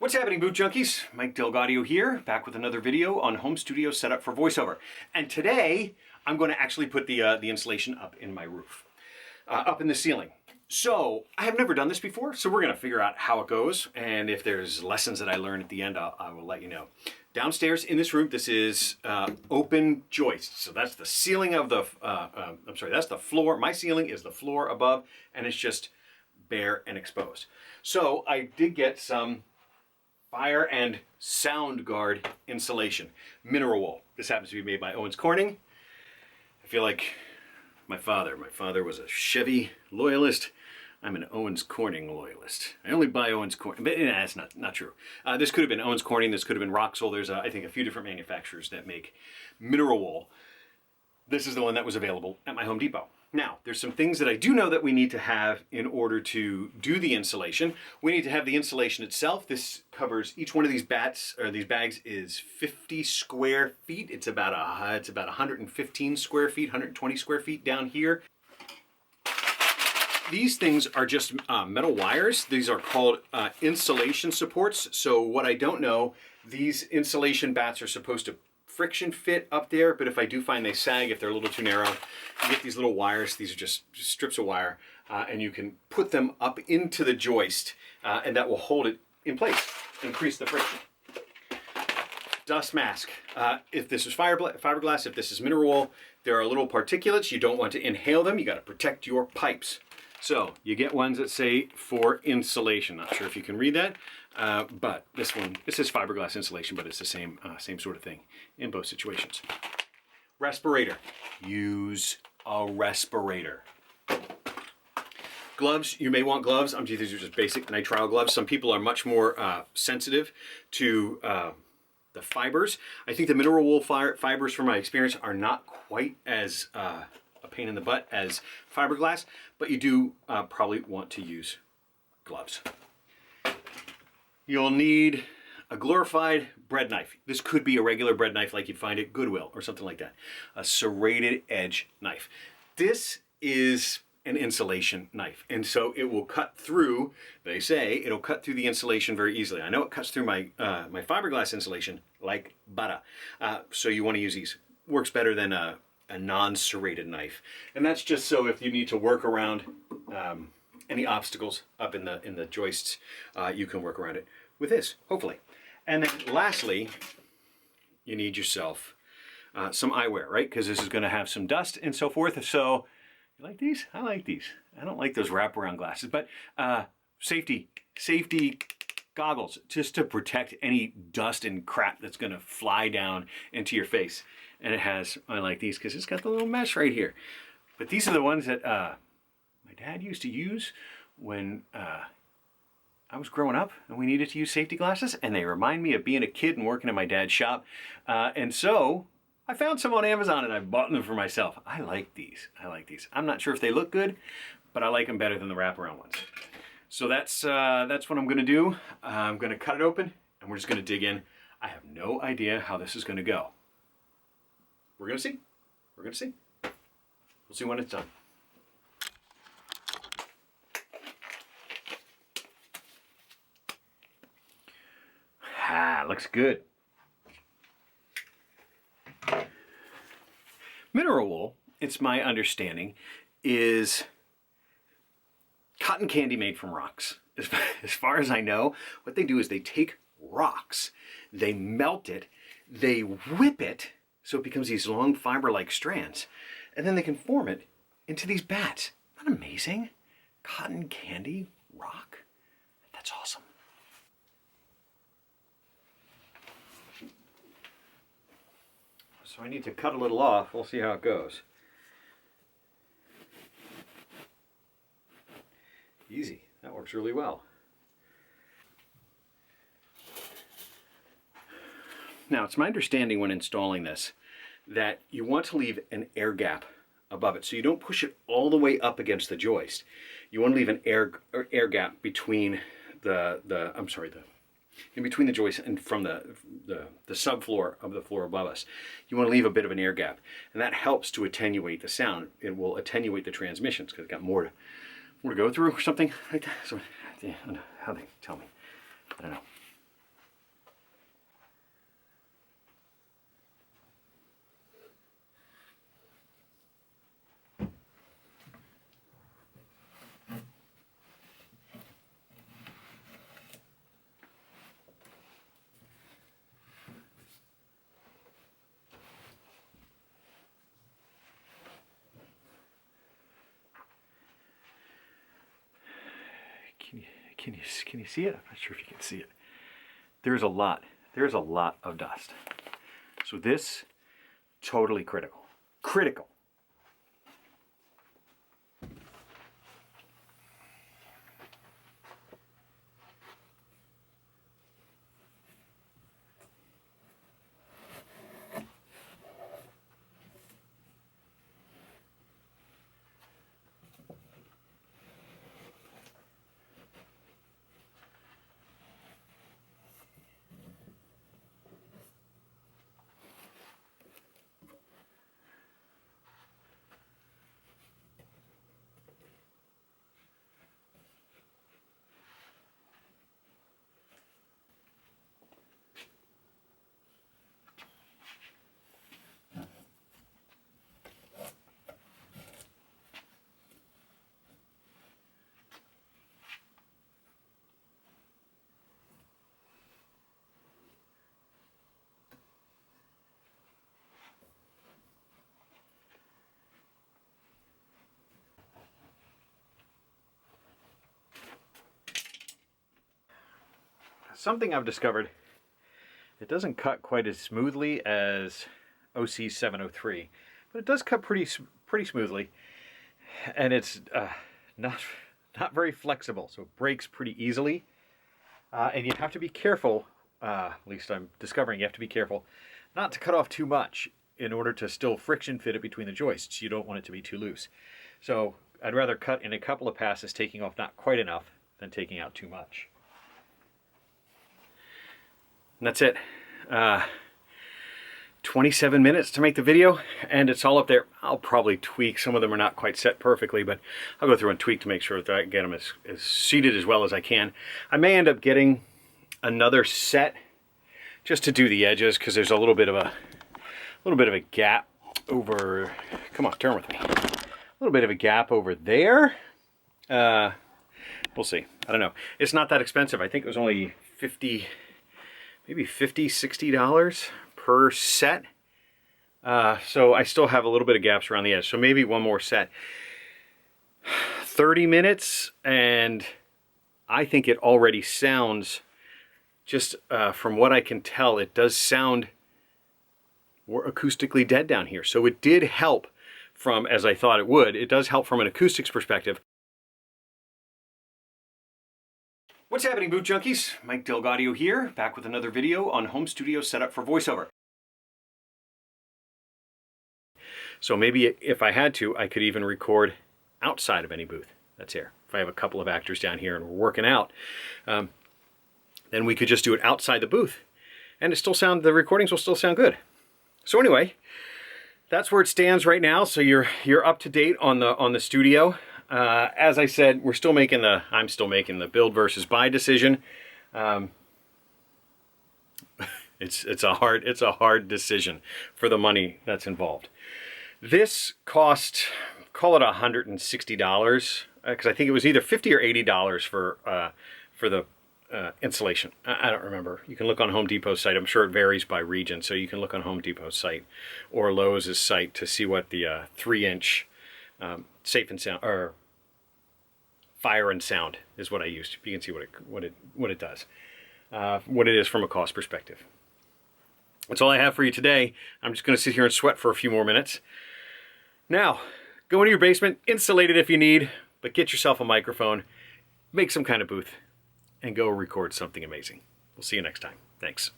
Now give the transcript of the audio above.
What's happening, Boot Junkies? Mike Delgadio here, back with another video on home studio setup for voiceover. And today, I'm going to actually put the insulation up in my roof, up in the ceiling. So, I have never done this before, so we're going to figure out how it goes, and if there's lessons that I learn at the end, I will let you know. Downstairs in this room, this is open joists. So that's the ceiling of the, that's the floor. My ceiling is the floor above, and it's just bare and exposed. So, I did get some fire and sound guard insulation, mineral wool. This happens to be made by Owens Corning. I feel like my father was a Chevy loyalist. I'm an Owens Corning loyalist. I only buy Owens Corning, but that's not true. This could have been Owens Corning. This could have been Roxol. There's, I think, a few different manufacturers that make mineral wool. This is the one that was available at my Home Depot. Now, there's some things that I do know that we need to have in order to do the insulation. We need to have the insulation itself. This covers each one of these these bags is 50 square feet. It's about 115 square feet, 120 square feet down here. These things are just metal wires. These are called insulation supports. So what I don't know, these insulation bats are supposed to friction fit up there, but if I do find they sag, if they're a little too narrow, you get these little wires. These are just strips of wire, and you can put them up into the joist, and that will hold it in place, increase the friction. Dust mask. If this is fiberglass, if this is mineral wool, there are little particulates. You don't want to inhale them. You got to protect your pipes. So you get ones that say for insulation. Not sure if you can read that, but this is fiberglass insulation, but it's the same sort of thing in both situations. Respirator. Use a respirator. Gloves. You may want gloves. These are just basic nitrile gloves. Some people are much more sensitive to the fibers. I think the mineral wool fibers, from my experience, are not quite as a pain in the butt as fiberglass, but you do probably want to use gloves. You'll need a glorified bread knife. This could be a regular bread knife like you'd find at Goodwill or something like that. A serrated edge knife. This is an insulation knife, and so it will cut through, they say, it'll cut through the insulation very easily. I know it cuts through my fiberglass insulation like butter. So you want to use these. Works better than a non-serrated knife. And that's just so if you need to work around any obstacles up in the joists, you can work around it with this, hopefully. And then lastly, you need yourself some eyewear, right? Because this is going to have some dust and so forth. So, you like these? I like these. I don't like those wraparound glasses, but safety goggles, just to protect any dust and crap that's going to fly down into your face. And I like these because it's got the little mesh right here. But these are the ones that my dad used to use when I was growing up and we needed to use safety glasses, and they remind me of being a kid and working in my dad's shop. And so I found some on Amazon and I bought them for myself. I like these. I'm not sure if they look good, but I like them better than the wraparound ones. So that's what I'm going to do. I'm going to cut it open and we're just going to dig in. I have no idea how this is going to go. We're going to see. We'll see when it's done. Looks good. Mineral wool, it's my understanding, is cotton candy made from rocks. As far as I know, what they do is they take rocks, they melt it, they whip it, so it becomes these long fiber-like strands, and then they can form it into these bats. Isn't that amazing? Cotton candy rock? That's awesome. So I need to cut a little off. We'll see how it goes. Easy. That works really well. Now, it's my understanding when installing this that you want to leave an air gap above it. So you don't push it all the way up against the joist. You want to leave an air gap between in between the joist and from the subfloor of the floor above us. You want to leave a bit of an air gap, and that helps to attenuate the sound. It will attenuate the transmissions because it's got more to go through or something like that. So, yeah, how they tell me, I don't know. can you see it? I'm not sure if you can see it. There's a lot of dust. So this, totally critical. Critical. Something I've discovered, it doesn't cut quite as smoothly as OC 703, but it does cut pretty smoothly, and it's not very flexible, so it breaks pretty easily, and you have to be careful, at least I'm discovering you have to be careful, not to cut off too much in order to still friction fit it between the joists. You don't want it to be too loose. So I'd rather cut in a couple of passes, taking off not quite enough than taking out too much. And that's it. 27 minutes to make the video, and it's all up there. I'll probably tweak. Some of them are not quite set perfectly, but I'll go through and tweak to make sure that I get them as seated as well as I can. I may end up getting another set just to do the edges, because there's a little bit of a gap over. Come on, turn with me. A little bit of a gap over there. We'll see. I don't know. It's not that expensive. I think it was only maybe $50–$60 per set. So I still have a little bit of gaps around the edge. So maybe one more set. 30 minutes, and I think it already sounds, just from what I can tell, it does sound more acoustically dead down here. So it did help from, as I thought it would, it does help from an acoustics perspective. What's happening, Boot Junkies? Mike DelGaudio here, back with another video on home studio setup for voiceover. So maybe if I had to, I could even record outside of any booth that's here. If I have a couple of actors down here and we're working out, then we could just do it outside the booth, and the recordings will still sound good. So anyway, that's where it stands right now. So you're up to date on the studio. As I said, I'm still making the build versus buy decision. It's a hard decision for the money that's involved. This cost, call it $160, because I think it was either $50 or $80 for the installation. I don't remember. You can look on Home Depot's site. I'm sure it varies by region, so you can look on Home Depot's site or Lowe's site to see what the 3-inch safe and sound, or fire and sound, is what I used. You can see what it does, what it is from a cost perspective. That's all I have for you today. I'm just going to sit here and sweat for a few more minutes. Now, go into your basement, insulate it if you need, but get yourself a microphone, make some kind of booth, and go record something amazing. We'll see you next time. Thanks.